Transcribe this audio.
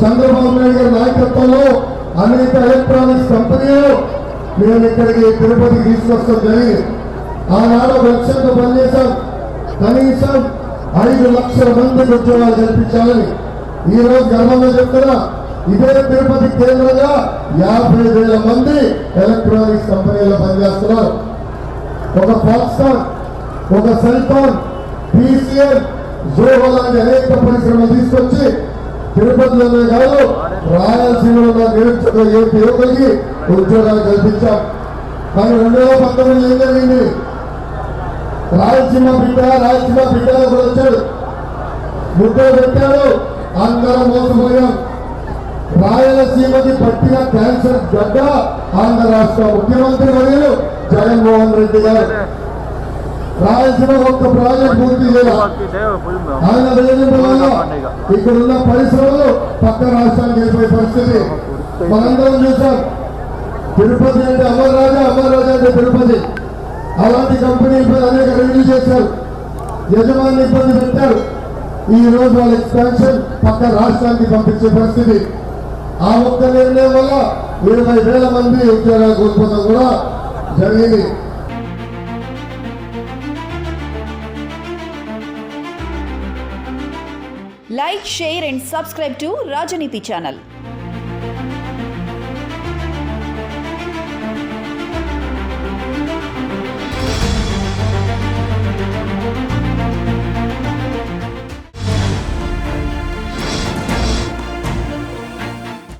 చంద్రబాబు నాయుడు గారి నాయకత్వంలో అనేక ఎలక్ట్రానిక్స్ కంపెనీలు మేము ఇక్కడికి తిరుపతికి తీసుకొస్తాం జరిగింది. ఆనాడు లక్ష్యంతో పనిచేశాం. కనీసం 5 లక్షల మందికి ఉద్యోగాలు కల్పించాలని ఈ రోజు గర్వంగా చెప్తున్నా. ఇదే తిరుపతి కేంద్రంగా 50,000 మంది ఎలక్ట్రానిక్స్ కంపెనీలో పనిచేస్తున్నారు. ఒక ఫాక్స్కాన్, ఒక సెల్ఫోన్, PCL, జోహో లాంటి అనేక పరిశ్రమలు తీసుకొచ్చి తిరుపతిలోనే కాదు రాయలసీమలో ఉన్న నిరుద్యోగ యువకులకి ఉద్యోగాలు కల్పించాం. కానీ 2019 ఏం జరిగింది? రాయలసీమ బిడ్డ కూడా వచ్చాడు, ముద్ర పెట్టాడు, అందరం మోసపోయాం. రాయలసీమకి పట్టిన క్యాన్సర్ గడ్డ ఆంధ్ర రాష్ట్ర ముఖ్యమంత్రి వర్యులు జగన్మోహన్ రెడ్డి గారు. రాయలసీమ ఒక్క ప్రాజెక్ట్ పూర్తి చేయాలి. ఆయన వేధింపులలో ఇక్కడున్న పరిశ్రమలు పక్క రాష్ట్రానికి వెళ్ళిపోయే పరిస్థితి మనందరం చూసాం. తిరుపతి అంటే అమర్ రాజా అంటే తిరుపతి. అలాంటి కంపెనీలపై అనేక రివ్యూ చేశారు, యజమాని ఇబ్బంది పెట్టారు. ఈ రోజు వాళ్ళ ఎక్స్పాన్షన్ పక్క రాష్ట్రానికి పంపించే పరిస్థితి. ఆ ఒక్క నిర్ణయం వల్ల 20,000 మంది ఉద్యోగాలు కోల్పోవడం కూడా జరిగింది. Like, share and subscribe to Rajaniti channel.